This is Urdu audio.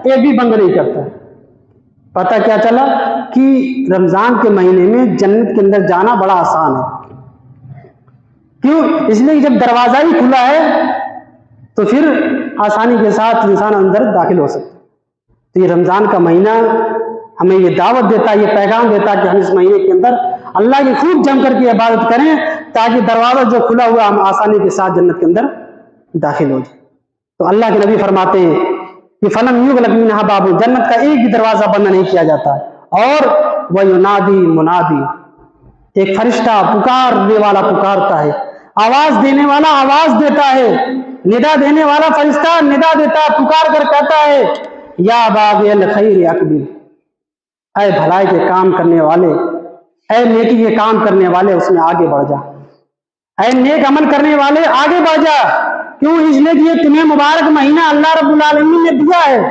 ایک بھی بند نہیں کرتا۔ پتہ کیا چلا کہ رمضان کے مہینے میں جنت کے اندر جانا بڑا آسان ہے۔ کیوں؟ اس لیے جب دروازہ ہی کھلا ہے تو پھر آسانی کے ساتھ انسان اندر داخل ہو سکتا ہے۔ تو یہ رمضان کا مہینہ ہمیں یہ دعوت دیتا ہے، یہ پیغام دیتا ہے کہ ہم اس مہینے کے اندر اللہ کی خوب جم کر کے عبادت کریں تاکہ دروازہ جو کھلا ہوا ہم آسانی کے ساتھ جنت کے اندر داخل ہو جائیں۔ تو اللہ کے نبی فرماتے ہیں کہ فلم یغلق منھا باب، جنت کا ایک بھی دروازہ بند نہیں کیا جاتا۔ اور وینادی منادی، ایک فرشتہ پکارنے والا پکارتا ہے، آواز دینے والا آواز دیتا ہے، ندا دینے والا فرشتہ ندا دیتا ہے، پکار کر کہتا ہے یا باغی الخیر اقبل، اے بھلائی کے کام کرنے والے، اے نیکی کے کام کرنے والے اس میں آگے بڑھ جا، اے نیک عمل کرنے والے آگے بڑھ جا۔ کیوں؟ اس لیے کہ یہ تمہیں مبارک مہینہ اللہ رب العالمین نے دیا ہے۔